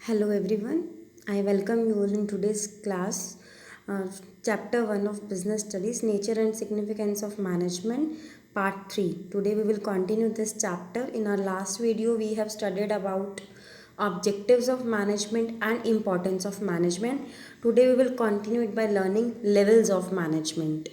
Hello everyone, I welcome you all in today's class, chapter 1 of Business Studies, Nature and Significance of Management, part 3. Today we will continue this chapter. In our last video, we have studied about objectives of management and importance of management. Today we will continue it by learning levels of management.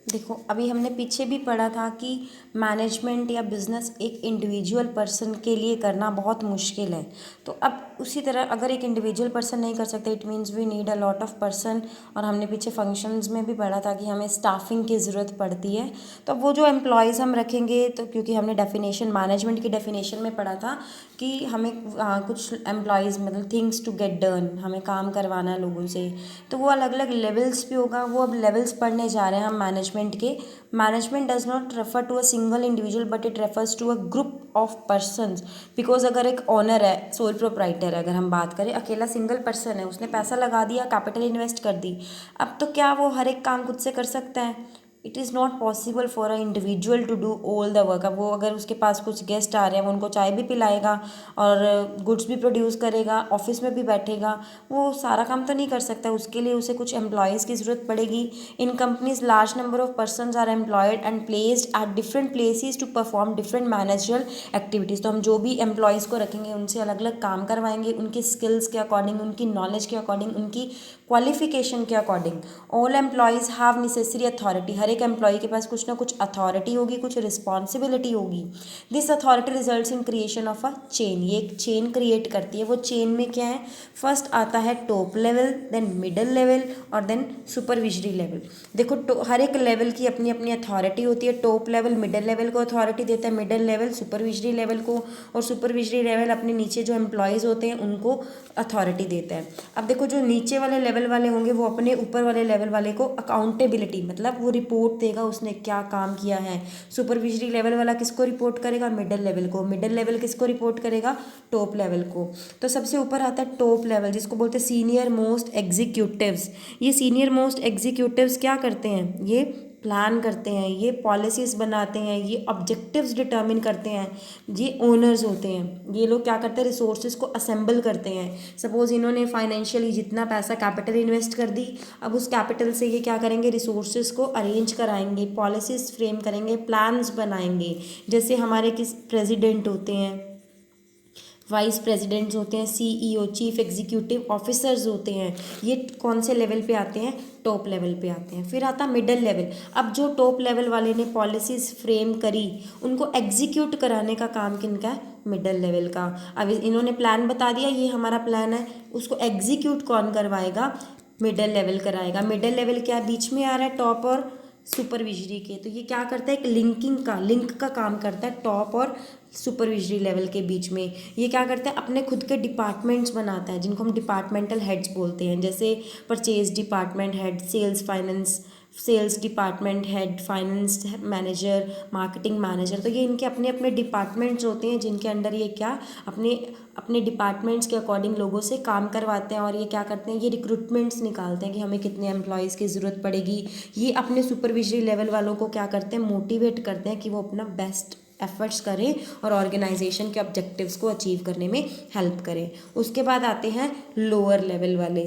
देखो अभी हमने पीछे भी पढ़ा था कि management या business एक इंडिविजुअल पर्सन के लिए करना बहुत मुश्किल है। तो अब उसी तरह अगर एक इंडिविजुअल पर्सन नहीं कर सकते, it means we need a lot of person. और हमने पीछे फंक्शंस में भी पढ़ा था कि हमें स्टाफिंग की ज़रूरत पड़ती है। तो वो जो एम्प्लॉयज़ हम रखेंगे, तो क्योंकि हमने डेफिनेशन मैनेजमेंट की डेफिनेशन में पढ़ा था कि हमें कुछ एम्प्लॉयज़ मतलब थिंग्स टू गेट डन, हमें काम करवाना है लोगों से, तो वो अलग अलग लेवल्स भी होगा। वो अब लेवल्स पढ़ने जा रहे हैं हम मैनेजमेंट के। Management does not refer to a single individual but it refers to a group of persons. Because अगर एक ऑनर है, सोल प्रोप्राइटर है, अगर हम बात करें, अकेला सिंगल पर्सन है, उसने पैसा लगा दिया, कैपिटल इन्वेस्ट कर दी, अब तो क्या वो हर एक काम खुद से कर सकता है? It is not possible for a individual to do all the work. अब वो अगर उसके पास कुछ गेस्ट आ रहे हैं, वो उनको चाय भी पिलाएगा और गुड्स भी प्रोड्यूस करेगा, ऑफिस में भी बैठेगा, वो सारा काम तो नहीं कर सकता। उसके लिए उसे कुछ एम्प्लॉयज़ की ज़रूरत पड़ेगी। In companies large number of persons are employed and placed at different places to perform different managerial activities. तो हम जो भी एम्प्लॉयज़ को रखेंगे उनसे अलग अलग काम करवाएंगे, उनकी स्किल्स के अकॉर्डिंग, उनकी नॉलेज के अकॉर्डिंग, उनकी क्वालिफिकेशन के according. All employees have necessary authority. हर एक एम्प्लॉय के पास कुछ ना कुछ अथॉरिटी होगी, कुछ रिस्पॉन्सिबिलिटी होगी। This authority results in creation of a chain. ये एक चेन क्रिएट करती है। वो चेन में क्या है? फर्स्ट आता है top level, then middle level और देन सुपरविजरी लेवल। देखो हर एक लेवल की अपनी अपनी अथॉरिटी होती है। टॉप लेवल मिडल लेवल को अथॉरिटी देता है, मिडल लेवल सुपरविजरी लेवल को, और सुपरविजरी लेवल अपने नीचे जो एम्प्लॉयज़ होते हैं उनको अथॉरिटी देता है। अब देखो जो नीचे वाले लेवल वाले होंगे वो अपने ऊपर वाले लेवल वाले को अकाउंटेबिलिटी, मतलब वो रिपोर्ट देगा उसने क्या काम किया है। सुपरविजरी लेवल वाला किसको रिपोर्ट करेगा? मिडल लेवल को। मिडल लेवल किसको रिपोर्ट करेगा? टॉप लेवल को। तो सबसे ऊपर आता है टॉप लेवल, जिसको बोलते हैं सीनियर मोस्ट एग्जीक्यूटिव्स। ये सीनियर मोस्ट एग्जीक्यूटिव्स क्या करते हैं? ये प्लान करते हैं, ये पॉलिसीज़ बनाते हैं, ये ऑब्जेक्टिव्स डिटर्मिन करते हैं, ये ओनर्स होते हैं। ये लोग क्या करते हैं? रिसोर्सेज को असेंबल करते हैं। सपोज इन्होंने फाइनेंशियली जितना पैसा कैपिटल इन्वेस्ट कर दी, अब उस कैपिटल से ये क्या करेंगे? रिसोर्सेज को अरेंज कराएंगे, पॉलिसीज़ फ्रेम करेंगे, प्लान्स बनाएंगे। जैसे हमारे किस प्रेसिडेंट होते हैं, वाइस प्रेसिडेंट्स होते हैं, सीईओ चीफ एग्जीक्यूटिव ऑफिसर्स होते हैं, ये कौन से लेवल पे आते हैं? टॉप लेवल पे आते हैं। फिर आता मिडल लेवल। अब जो टॉप लेवल वाले ने पॉलिसीज़ फ्रेम करी, उनको एग्जीक्यूट कराने का काम किनका है? मिडल लेवल का। अब इन्होंने प्लान बता दिया, ये हमारा प्लान है, उसको एग्जीक्यूट कौन करवाएगा? मिडल लेवल कराएगा। मिडल लेवल क्या बीच में आ रहा है? टॉप और सुपरविजरी के। तो ये क्या करता है? एक लिंक का काम करता है टॉप और सुपरविजरी लेवल के बीच में। ये क्या करता है? अपने खुद के डिपार्टमेंट्स बनाता है, जिनको हम डिपार्टमेंटल हेड्स बोलते हैं। जैसे purchase department head, sales department head, finance manager, marketing manager. तो ये इनके अपने अपने डिपार्टमेंट्स होते हैं, जिनके अंडर ये क्या अपने अपने डिपार्टमेंट्स के अकॉर्डिंग लोगों से काम करवाते हैं। और ये क्या करते हैं? ये रिक्रूटमेंट्स निकालते हैं कि हमें कितने एम्प्लॉयज़ की ज़रूरत पड़ेगी। ये अपने सुपरविजरी लेवल वालों को क्या करते हैं? मोटिवेट करते हैं कि वो अपना बेस्ट एफर्ट्स करें और ऑर्गेनाइजेशन के ऑब्जेक्टिव्स को अचीव करने में हेल्प करें। उसके बाद आते हैं लोअर लेवल वाले।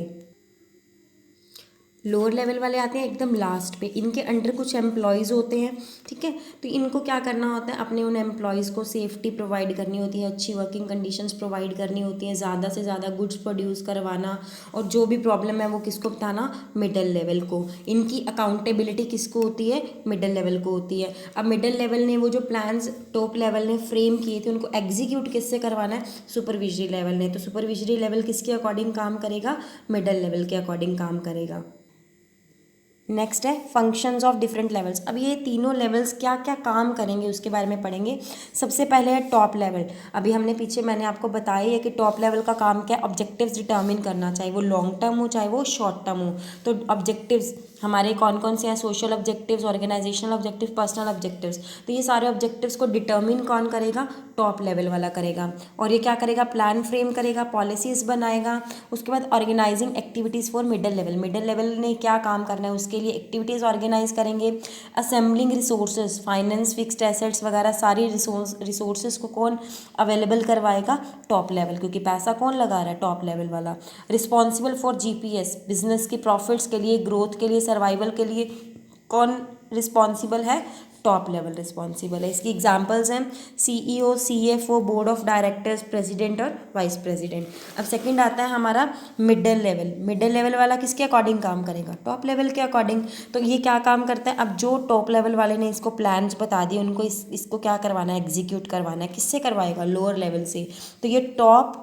लोअर लेवल वाले आते हैं एकदम लास्ट पे। इनके अंडर कुछ एम्प्लॉयज़ होते हैं, ठीक है। तो इनको क्या करना होता है? अपने उन एम्प्लॉयज़ को सेफ्टी प्रोवाइड करनी होती है, अच्छी वर्किंग कंडीशंस प्रोवाइड करनी होती हैं, ज़्यादा से ज़्यादा गुड्स प्रोड्यूस करवाना, और जो भी प्रॉब्लम है वो किसको बताना? मिडल लेवल को। इनकी अकाउंटेबिलिटी किसको होती है? मिडल लेवल को होती है। अब मिडल लेवल ने वो जो प्लान्स टॉप लेवल ने फ्रेम किए थे, उनको एग्जीक्यूट किससे करवाना है? सुपरविजरी लेवल ने। तो सुपरविजरी लेवल किसके अकॉर्डिंग काम करेगा? मिडल लेवल के अकॉर्डिंग काम करेगा। नेक्स्ट है फंक्शंस ऑफ डिफरेंट लेवल्स। अब ये तीनों लेवल्स क्या क्या काम करेंगे उसके बारे में पढ़ेंगे। सबसे पहले है टॉप लेवल। अभी हमने पीछे मैंने आपको बताया है कि टॉप लेवल का काम क्या है? ऑब्जेक्टिव्स डिटर्मिन करना, चाहे वो लॉन्ग टर्म हो चाहे वो शॉर्ट टर्म हो। तो ऑब्जेक्टिव्स हमारे कौन कौन से हैं, social objectives, organisational objective, personal objectives. तो ये सारे ऑब्जेक्टिव्स को डिटर्मिन कौन करेगा, टॉप लेवल वाला करेगा। और ये क्या करेगा, प्लान फ्रेम करेगा, पॉलिसीज बनाएगा। उसके बाद organising activities for middle level, middle level ने क्या काम करना है उसके लिए एक्टिविटीज़ ऑर्गेनाइज करेंगे। Assembling resources, finance, fixed assets वगैरह सारी रिसोर्सेज को कौन अवेलेबल करवाएगा, टॉप लेवल, क्योंकि पैसा कौन लगा रहा है, टॉप लेवल वाला। रिस्पॉन्सिबल फॉर जीपीएस, बिजनेस की प्रॉफिट्स के लिए, ग्रोथ के लिए, सर्वाइवल के लिए कौन रिस्पॉन्सिबल है, टॉप लेवल रिस्पॉन्सिबल है। इसकी एग्जांपल्स हैं CEO, CFO, board of directors, president और वाइस प्रेसिडेंट। अब सेकंड आता है हमारा मिडिल लेवल। मिडिल लेवल वाला किसके अकॉर्डिंग काम करेगा, टॉप लेवल के अकॉर्डिंग। तो ये क्या काम करता है, अब जो टॉप लेवल वाले ने इसको प्लान्स बता दिए, उनको इसको क्या करवाना है, एग्जीक्यूट करवाना है, किससे करवाएगा, लोअर लेवल से। तो ये टॉप,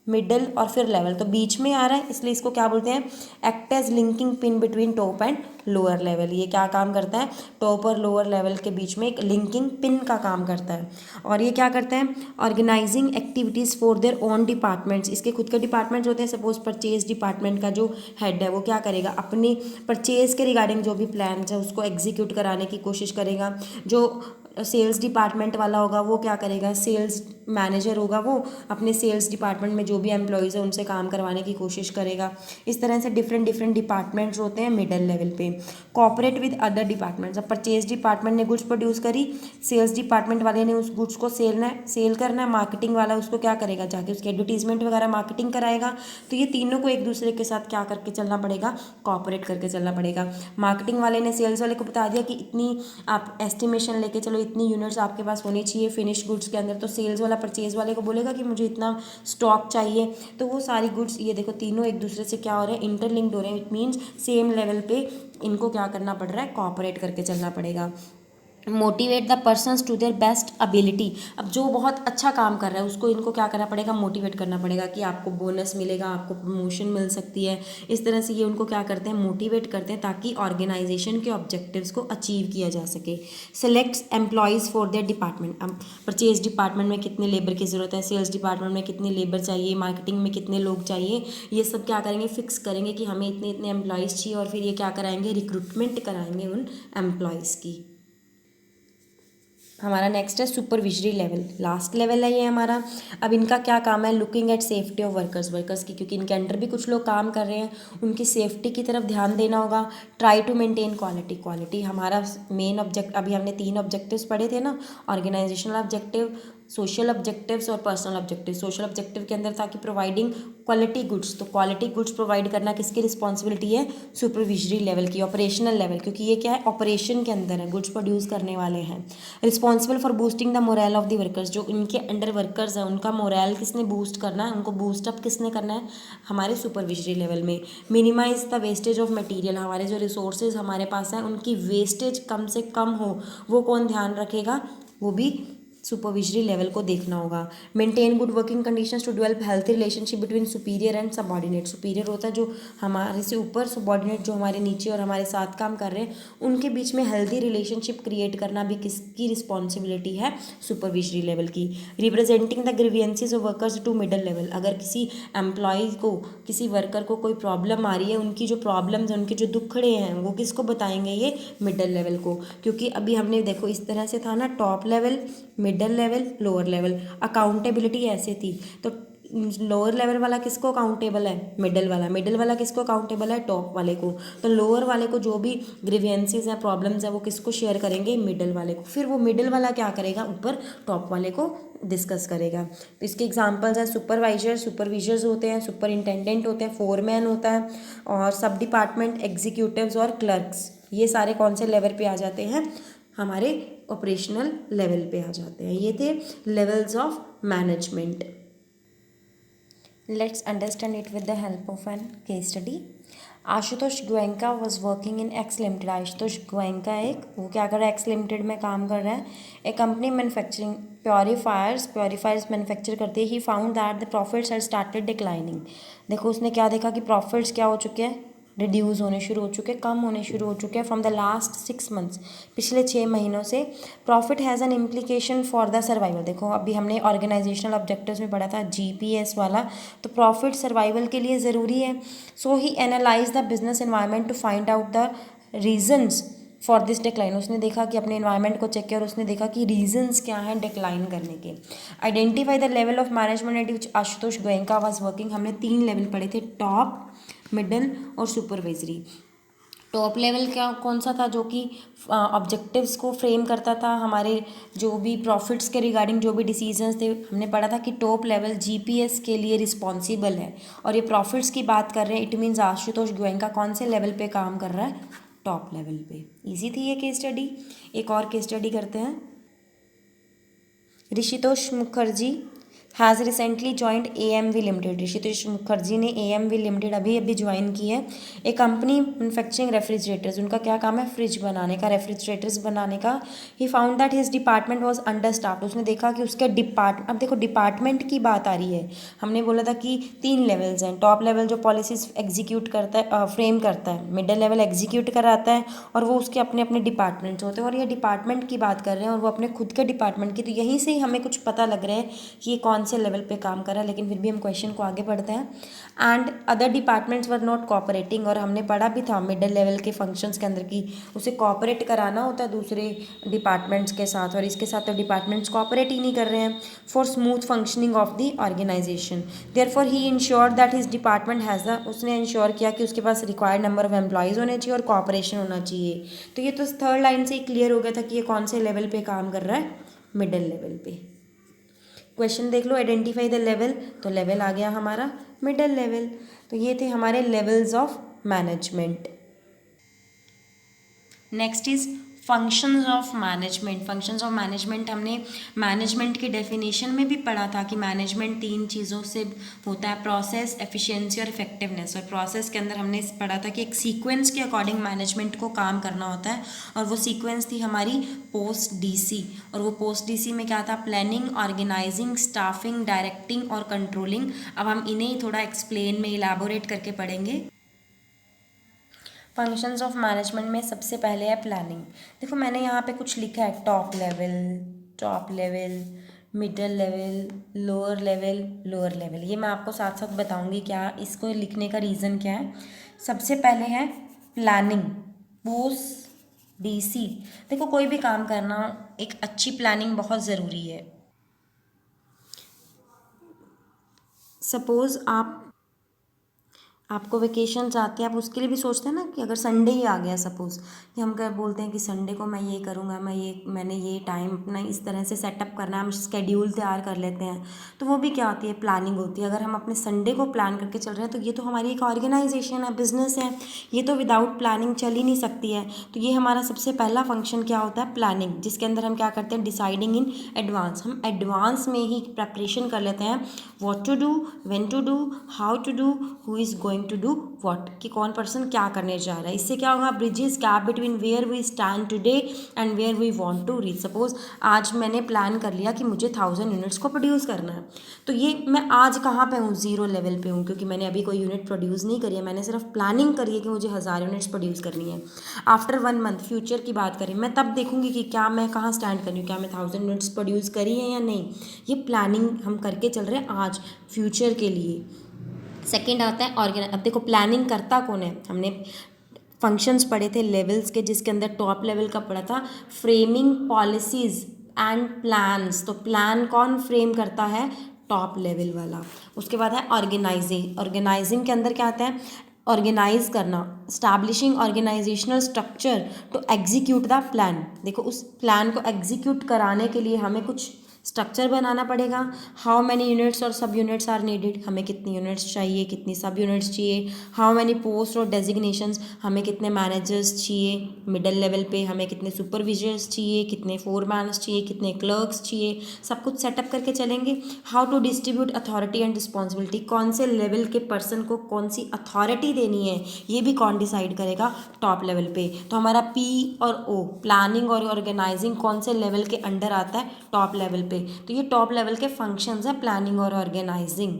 मिडिल और फिर लेवल, तो बीच में आ रहा है, इसलिए इसको क्या बोलते हैं, act as linking pin between top and lower level. ये क्या काम करता है, टॉप और लोअर लेवल के बीच में एक लिंकिंग पिन का काम करता है। और ये क्या करता है, organising activities for their own departments, इसके खुद के डिपार्टमेंट्स होते हैं। सपोज परचेज डिपार्टमेंट का जो हेड है वो क्या करेगा, अपनी परचेज के रिगार्डिंग जो भी प्लान है उसको एग्जीक्यूट कराने की कोशिश करेगा। जो सेल्स डिपार्टमेंट वाला होगा वो क्या करेगा, सेल्स मैनेजर होगा वो अपने सेल्स डिपार्टमेंट में जो भी एम्प्लॉयज़ है उनसे काम करवाने की कोशिश करेगा। इस तरह से डिफरेंट डिफरेंट डिपार्टमेंट्स होते हैं मिडिल लेवल पे। कॉपरेट विद अदर डिपार्टमेंट्स, अब परचेज डिपार्टमेंट ने गुड्स प्रोड्यूस करी, सेल्स डिपार्टमेंट वाले ने उस गुड्स को सेल करना है, मार्केटिंग वाला उसको क्या करेगा, जाके उसकी एडवर्टीजमेंट वगैरह मार्केटिंग कराएगा। तो ये तीनों को एक दूसरे के साथ क्या करके चलना पड़ेगा, कॉपरेट करके चलना पड़ेगा। मार्केटिंग वाले ने सेल्स वाले को बता दिया कि इतनी आप एस्टिमेशन लेके चलो, इतनी यूनिट्स आपके पास होनी चाहिए फिनिश गुड्स के अंदर। तो सेल्स वाला परचेज वाले को बोलेगा कि मुझे इतना स्टॉक चाहिए। तो वो सारी गुड्स, ये देखो तीनों एक दूसरे से क्या हो रहे हैं, इंटरलिंक्ड हो रहे हैं। इट मीन्स सेम लेवल पे इनको क्या करना पड़ रहा है, कॉपरेट करके चलना पड़ेगा। Motivate the persons to their best ability, अब जो बहुत अच्छा काम कर रहा है उसको इनको क्या करना पड़ेगा, मोटिवेट करना पड़ेगा कि आपको बोनस मिलेगा, आपको प्रमोशन मिल सकती है। इस तरह से ये उनको क्या करते हैं, मोटिवेट करते हैं ताकि ऑर्गेनाइजेशन के ऑब्जेक्टिव्स को अचीव किया जा सके। Selects employees for their department, अब परचेज डिपार्टमेंट में कितने लेबर की ज़रूरत है, सेल्स डिपार्टमेंट में कितनी लेबर चाहिए, मार्केटिंग में कितने लोग चाहिए, ये सब क्या करेंगे, फिक्स करेंगे कि हमें इतने इतने एम्प्लॉयज़ चाहिए। और फिर ये क्या कराएंगे, रिक्रूटमेंट कराएंगे उन एम्प्लॉयज़ की। हमारा नेक्स्ट है सुपरविजरी लेवल, लास्ट लेवल है ये हमारा। अब इनका क्या काम है, looking at safety of workers की, क्योंकि इनके अंडर भी कुछ लोग काम कर रहे हैं, उनकी सेफ्टी की तरफ ध्यान देना होगा। ट्राई टू मेंटेन क्वालिटी हमारा मेन ऑब्जेक्ट, अभी हमने 3 ऑब्जेक्टिव्स पढ़े थे ना, ऑर्गेनाइजेशनल ऑब्जेक्टिव, सोशल ऑब्जेक्टिव्स और पर्सनल ऑब्जेक्टिव। सोशल ऑब्जेक्टिव के अंदर था कि प्रोवाइडिंग क्वालिटी गुड्स, तो क्वालिटी गुड्स प्रोवाइड करना किसकी रिस्पॉन्सिबिलिटी है, सुपरविजरी लेवल की, ऑपरेशनल लेवल, क्योंकि ये क्या है, ऑपरेशन के अंदर है, गुड्स प्रोड्यूस करने वाले हैं। Responsible for boosting the moral of the workers, जो इनके अंडर वर्कर्स हैं उनका मोरल किसने बूस्ट करना है, उनको बूस्टअप किसने करना है, हमारे सुपरविजरी लेवल में। Minimize the wastage of material, हमारे जो रिसोर्सेज हमारे पास हैं उनकी वेस्टेज कम से कम हो, वो कौन ध्यान रखेगा, वो भी सुपरविजरी लेवल को देखना होगा। Maintain good working conditions to develop healthy relationship between superior and subordinate, superior होता है जो हमारे से ऊपर, सबॉर्डिनेट जो हमारे नीचे और हमारे साथ काम कर रहे हैं, उनके बीच में हेल्थी रिलेशनशिप क्रिएट करना भी किसकी रिस्पॉन्सिबिलिटी है, सुपरविजरी लेवल की। Representing the grievances of workers to middle level, अगर किसी एम्प्लॉय को, किसी वर्कर को कोई प्रॉब्लम आ रही है, उनकी जो प्रॉब्लम्स हैं, उनके जो दुखड़े हैं, वो किसको बताएंगे, ये मिडल लेवल को। क्योंकि अभी हमने देखो इस तरह से था ना, top level, middle level, lower level. Accountability ऐसे थी, तो लोअर लेवल वाला किसको अकाउंटेबल है, मिडल वाला, मिडल वाला किसको अकाउंटेबल है, टॉप वाले को। तो लोअर वाले को जो भी ग्रीवियंसेस हैं, प्रॉब्लम्स हैं, वो किसको शेयर करेंगे, मिडल वाले को। फिर वो मिडल वाला क्या करेगा, ऊपर टॉप वाले को डिस्कस करेगा। तो इसके एग्जांपल्स हैं सुपरवाइजर्स होते हैं, सुपरिंटेंडेंट होते हैं, फोरमैन होता है, और सब डिपार्टमेंट एग्जीक्यूटिव्स और क्लर्क्स, ये सारे कौन से लेवल पे आ जाते हैं, हमारे ऑपरेशनल लेवल पे आ जाते हैं। ये थे levels of management. Let's understand it with the help of an case study. Ashutosh Goenka was working in X limited, Ashutosh Goenka वो क्या कर रहा है, एक्स लिमिटेड में काम कर रहा है। ए कंपनी मैन्युफैक्चरिंग प्योरीफायर्स मैन्युफैक्चर करती है। He found that the profits had started declining, देखो उसने क्या देखा कि प्रॉफिट्स क्या हो चुके हैं, रिड्यूस होने शुरू हो चुके हैं, कम होने शुरू हो चुके हैं फ्रॉम द लास्ट 6 मंथ्स, पिछले 6 महीनों से। Profit has an implication for the survival, देखो अभी हमने ऑर्गेनाइजेशनल ऑब्जेक्टिव्स में पढ़ा था जीपीएस वाला, तो प्रॉफिट सर्वाइवल के लिए ज़रूरी है। So he analyse the business environment to find out the reasons for this decline, उसने देखा कि अपने इन्वायरमेंट को चेक किया और उसने देखा कि रीजन्स क्या हैं डिक्लाइन करने के। Identify the level of management eight which Ashutosh Goenka was working, हमने 3 लेवल पढ़े थे, टॉप, मिडल और सुपरवाइजरी। टॉप लेवल क्या कौन सा था, जो कि ऑब्जेक्टिव्स को फ्रेम करता था, हमारे जो भी प्रॉफिट्स के रिगार्डिंग जो भी डिसीजंस थे, हमने पढ़ा था कि टॉप लेवल जीपीएस के लिए रिस्पॉन्सिबल है और ये प्रॉफिट्स की बात कर रहे हैं। इट मीन्स आशुतोष गोयनका कौन से लेवल पे काम कर रहा है, टॉप लेवल पे। इजी थी ये केस स्टडी। एक और केस स्टडी करते हैं। Rishitosh Mukherjee has recently joined AMV limited. Rishitosh Mukherjee ने AMV लिमिटेड अभी अभी ज्वाइन की है। एक कंपनी मैन्युफैक्चरिंग रेफ्रिजरेटर्स, उनका क्या काम है, फ्रिज बनाने का, रेफ्रिजरेटर्स बनाने का। He found that his department was under staffed, उसने देखा कि उसके अब देखो डिपार्टमेंट की बात आ रही है। हमने बोला था कि 3 लेवल्स हैं। टॉप लेवल जो पॉलिसीज एग्जीक्यूट करता है, फ्रेम करता है, मिडिल लेवल एग्जीक्यूट कराता है और वो उसके अपने अपने डिपार्टमेंट्स होते हैं। और ये डिपार्टमेंट की बात कर रहे हैं और वो अपने खुद के डिपार्टमेंट की, तो यहीं से ही हमें कुछ पता लग रहा है कि ये कौन से लेवल पे काम कर रहा है। लेकिन फिर भी हम क्वेश्चन को आगे पढ़ते हैं। And other departments were not cooperating, और हमने पढ़ा भी था मिडिल लेवल के फंक्शंस के अंदर की उसे कोऑपरेट कराना होता है दूसरे डिपार्टमेंट्स के साथ, और इसके साथ तो डिपार्टमेंट्स कोऑपरेट ही नहीं कर रहे हैं for smooth functioning of the organization. Therefore he ensured that his department has the, उसने इंश्योर किया कि उसके पास रिक्वायर्ड नंबर ऑफ एम्प्लॉयज़ होने चाहिए और कोऑपरेशन होना चाहिए। तो ये तो थर्ड लाइन से ही क्लियर हो गया था कि ये कौन से लेवल पे काम कर रहा है, मिडिल लेवल पे। क्वेश्चन देख लो, आइडेंटिफाई द लेवल, तो लेवल आ गया हमारा मिडिल लेवल। तो ये थे हमारे levels of management. Next is functions of management. Functions of management हमने मैनेजमेंट की डेफिनेशन में भी पढ़ा था कि मैनेजमेंट 3 चीज़ों से होता है, प्रोसेस, एफिशिएंसी और इफेक्टिवनेस। और प्रोसेस के अंदर हमने पढ़ा था कि एक सीक्वेंस के अकॉर्डिंग मैनेजमेंट को काम करना होता है, और वो सीक्वेंस थी हमारी पोस्ट डीसी। और वो पोस्ट डीसी में क्या था, प्लानिंग, ऑर्गेनाइजिंग, स्टाफिंग, डायरेक्टिंग और कंट्रोलिंग। अब हम इन्हें ही थोड़ा एक्सप्लेन में इलाबोरेट करके पढ़ेंगे। फंक्शंस ऑफ मैनेजमेंट में सबसे पहले है प्लानिंग। देखो मैंने यहाँ पे कुछ लिखा है, top level, middle level, lower level. ये मैं आपको साथ साथ बताऊंगी क्या इसको लिखने का रीज़न क्या है। सबसे पहले है प्लानिंग, पोस्ट डीसी। देखो कोई भी काम करना, एक अच्छी प्लानिंग बहुत ज़रूरी है। सपोज़ आपको वेकेशंस आते हैं, आप उसके लिए भी सोचते हैं ना कि अगर संडे ही आ गया, सपोज़ कि हम क्या बोलते हैं कि संडे को मैं ये करूँगा, मैंने ये टाइम अपना इस तरह से सेटअप करना है, हम शेड्यूल तैयार कर लेते हैं। तो वो भी क्या होती है, प्लानिंग होती है। अगर हम अपने संडे को प्लान करके चल रहे हैं तो ये तो हमारी एक ऑर्गेनाइजेशन है, बिजनेस है, ये तो विदाउट प्लानिंग चल ही नहीं सकती है। तो ये हमारा सबसे पहला फंक्शन क्या होता है, प्लानिंग, जिसके अंदर हम क्या करते हैं, डिसाइडिंग इन एडवांस। हम एडवांस में ही प्रेपरेशन कर लेते हैं, what to do, when to do, how to do, who is going to do what, कि कौन पर्सन क्या करने जा रहा है। इससे क्या होगा, bridges gap between where we stand today and where we want to reach. Suppose आज मैंने प्लान कर लिया कि मुझे 1000 यूनिट्स को प्रोड्यूस करना है, तो ये मैं आज कहाँ पे हूँ, 0 लेवल पे हूँ, क्योंकि मैंने अभी कोई यूनिट प्रोड्यूस नहीं करी है, मैंने सिर्फ प्लानिंग करी है कि मुझे 1000 यूनिट्स प्रोड्यूस करनी है। आफ्टर 1 मंथ, फ्यूचर की बात करें, मैं तब देखूंगी कि क्या मैं कहाँ स्टैंड कर रही हूँ, क्या मैं 1000 यूनिट्स प्रोड्यूस करी है या नहीं। ये प्लानिंग हम करके चल रहे हैं आज फ्यूचर के लिए। सेकंड आता है ऑर्गेनाइज। अब देखो प्लानिंग करता कौन है, हमने फंक्शंस पढ़े थे लेवल्स के, जिसके अंदर टॉप लेवल का पढ़ा था फ्रेमिंग पॉलिसीज एंड प्लान्स। तो प्लान कौन फ्रेम करता है, टॉप लेवल वाला। उसके बाद है ऑर्गेनाइजिंग। ऑर्गेनाइजिंग के अंदर क्या आता है, ऑर्गेनाइज करना, establishing organizational structure to execute the plan. देखो उस प्लान को एग्जीक्यूट कराने के लिए हमें कुछ स्ट्रक्चर बनाना पड़ेगा। हाउ मैनी यूनिट्स और सब यूनिट्स आर नीडेड, हमें कितनी यूनिट्स चाहिए, कितनी सब यूनिट्स चाहिए। हाउ मैनी पोस्ट और डेजिग्नेशंस, हमें कितने मैनेजर्स चाहिए मिडिल लेवल पे, हमें कितने सुपरविजर्स चाहिए, कितने फोरमैन्स चाहिए, कितने क्लर्क्स चाहिए, सब कुछ सेटअप करके चलेंगे। How to distribute authority and responsibility, कौन से लेवल के पर्सन को कौन सी अथॉरिटी देनी है, ये भी कौन डिसाइड करेगा, टॉप लेवल पे। तो हमारा P और O, प्लानिंग और ऑर्गेनाइजिंग, कौन से लेवल के अंडर आता है, टॉप लेवल पे। तो ये टॉप लेवल के फंक्शंस है, प्लानिंग और ऑर्गेनाइजिंग।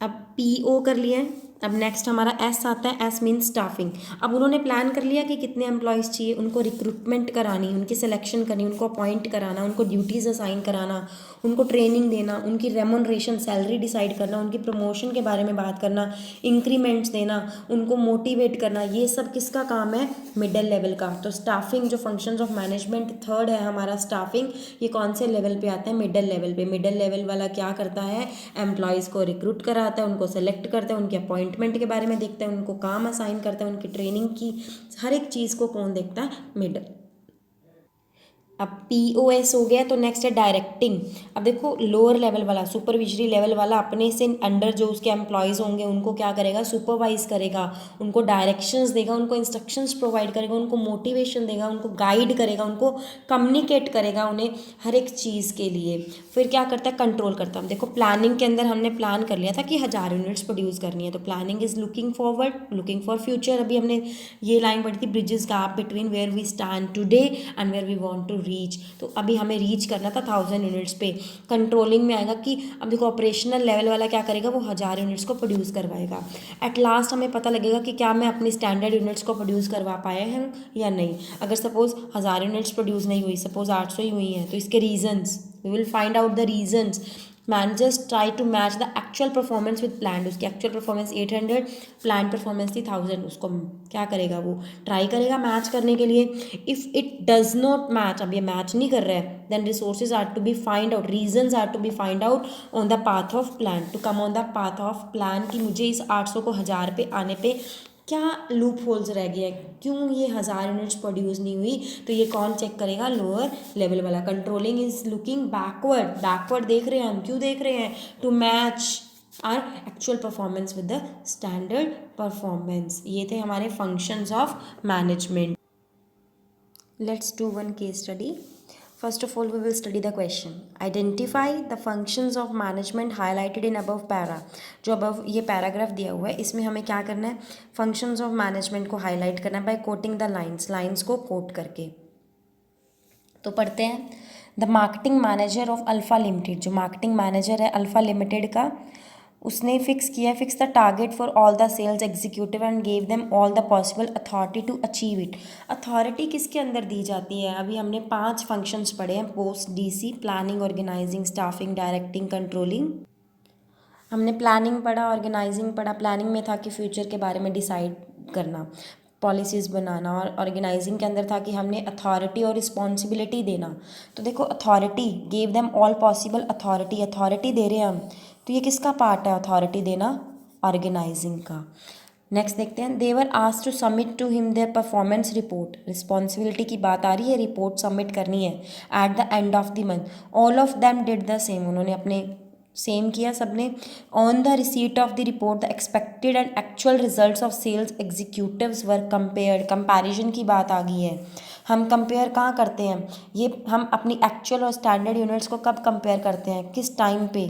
अब PO कर लिया है, अब नेक्स्ट हमारा एस आता है, एस मीन्स स्टाफिंग। अब उन्होंने प्लान कर लिया कि कितने एम्प्लॉयज़ चाहिए, उनको रिक्रूटमेंट करानी, उनकी सिलेक्शन करनी, उनको अपॉइंट कराना, उनको ड्यूटीज़ असाइन कराना, उनको ट्रेनिंग देना, उनकी रेमुनरेशन सैलरी डिसाइड करना, उनकी प्रमोशन के बारे में बात करना, इंक्रीमेंट्स देना, उनको मोटिवेट करना, ये सब किसका काम है? मिडिल लेवल का। तो स्टाफिंग जो फंक्शंस ऑफ मैनेजमेंट थर्ड है हमारा स्टाफिंग, ये कौन से लेवल पे आता है? मिडिल लेवल पे। मिडिल लेवल वाला क्या करता है? एम्प्लॉयज़ को रिक्रूट कराता है, उनको सेलेक्ट करता है, उनके अपॉइंटमेंट के बारे में देखता है, उनको काम असाइन करता है, उनकी ट्रेनिंग की हर एक चीज़ को कौन देखता है? मिडिल। अब POS हो गया, तो नेक्स्ट है डायरेक्टिंग। अब देखो लोअर लेवल वाला, सुपरविजरी लेवल वाला अपने से अंडर जो उसके एम्प्लॉयज़ होंगे उनको क्या करेगा? सुपरवाइज करेगा, उनको डायरेक्शंस देगा, उनको इंस्ट्रक्शंस प्रोवाइड करेगा, उनको मोटिवेशन देगा, उनको गाइड करेगा, उनको कम्युनिकेट करेगा उन्हें हर एक चीज़ के लिए। फिर क्या करता है? कंट्रोल करता है। देखो प्लानिंग के अंदर हमने प्लान कर लिया था कि 1000 यूनिट्स प्रोड्यूस करनी है, तो planning is looking forward, looking for future. अभी हमने ये लाइन पढ़ी थी, bridges gap between where we stand today and where we want to reach. तो अभी हमें रीच करना था 1000 यूनिट्स पे। कंट्रोलिंग में आएगा कि अब देखो ऑपरेशनल लेवल वाला क्या करेगा? वो 1000 यूनिट्स को प्रोड्यूस करवाएगा। एट लास्ट हमें पता लगेगा कि क्या मैं अपनी स्टैंडर्ड यूनिट्स को प्रोड्यूस करवा पाए हैं या नहीं। अगर सपोज 1000 यूनिट्स प्रोड्यूस नहीं हुई, सपोज 800 ही हुई हैं, तो इसके reasons we will find out the reasons. Managers try to match the actual performance with plan. उसकी एक्चुअल परफॉर्मेंस 800, प्लान परफॉर्मेंस थी 1000। उसको क्या करेगा? वो ट्राई करेगा मैच करने के लिए। If it does not match, अब ये मैच नहीं कर रहा है, then resources are to be find out, reasons are to be find out on the path of plan, to come on the path of plan कि मुझे इस 800 को 1000 पे आने पे क्या लूप होल्स रह गया है, क्यों ये 1000 यूनिट्स प्रोड्यूस नहीं हुई। तो ये कौन चेक करेगा? लोअर लेवल वाला। Controlling is looking backward, backward देख रहे हैं हम, क्यों देख रहे हैं? To match our actual performance with the standard performance. ये थे हमारे functions of management. Let's do one case study. First of all, we will study the question. Identify the functions of management highlighted in above para. जो above ये paragraph दिया हुआ है, इसमें हमें क्या करना है? Functions of management को highlight करना है by quoting the lines. Lines को quote करके। तो पढ़ते हैं। The marketing manager of Alpha Limited, जो marketing manager है Alpha Limited का, उसने fix the target for all the sales executive and gave them all the possible authority to achieve it. Authority किसके अंदर दी जाती है? अभी हमने 5 फंक्शंस पढ़े हैं, post, DC, planning, organizing, staffing, directing, controlling. हमने प्लानिंग पढ़ा, ऑर्गेनाइजिंग पढ़ा। प्लानिंग में था कि फ्यूचर के बारे में डिसाइड करना, पॉलिसीज़ बनाना, और ऑर्गेनाइजिंग के अंदर था कि हमने अथॉरिटी और रिस्पॉन्सिबिलिटी देना। तो देखो authority, gave them all possible authority, authority दे रहे हैं हम, तो ये किसका पार्ट है अथॉरिटी देना? ऑर्गेनाइजिंग का। नेक्स्ट देखते हैं। They were asked to submit to him their performance report. Responsibility की बात आ रही है, रिपोर्ट सबमिट करनी है at the end of the month. All of them did the same, उन्होंने अपने सेम किया सबने। On the receipt of the report the expected and actual results of sales executives were compared. Comparison की बात आ गई है। हम कंपेयर कहाँ करते हैं? ये हम अपनी एक्चुअल और स्टैंडर्ड यूनिट्स को कब कंपेयर करते हैं, किस टाइम पे?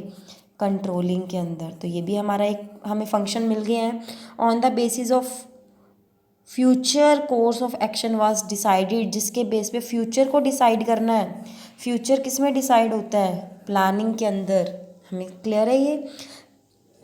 कंट्रोलिंग के अंदर। तो ये भी हमारा एक हमें फंक्शन मिल गया है। On the basis of future course of action was decided, जिसके बेस पे फ्यूचर को डिसाइड करना है। फ्यूचर किस में डिसाइड होता है? प्लानिंग के अंदर। हमें क्लियर है ये?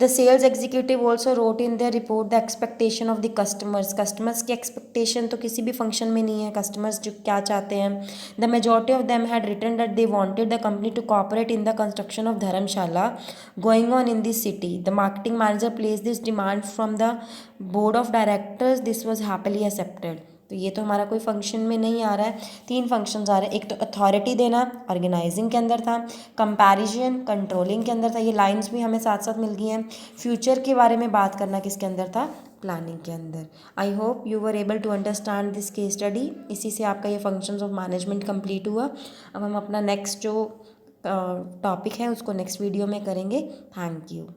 The sales executive also wrote in the report the expectation of the customers. Customers की एक्सपेक्टेशन तो किसी भी फंक्शन में नहीं है, कस्टमर्स जो क्या चाहते हैं। The majority of them had written that they wanted the company to cooperate in the construction of dharamshala going on in this city. The marketing manager place this demand from the board of directors, this was happily accepted. तो ये तो हमारा कोई function में नहीं आ रहा है। 3 functions आ रहे हैं। एक तो अथॉरिटी देना, ऑर्गेनाइजिंग के अंदर था। कंपैरिजन, कंट्रोलिंग के अंदर था। ये लाइंस भी हमें साथ साथ मिल गई हैं। फ्यूचर के बारे में बात करना किसके अंदर था? प्लानिंग के अंदर। I hope you were able to understand this case study. इसी से आपका ये फंक्शंस ऑफ मैनेजमेंट कंप्लीट हुआ। अब हम अपना नेक्स्ट जो टॉपिक है उसको नेक्स्ट वीडियो में करेंगे। Thank you.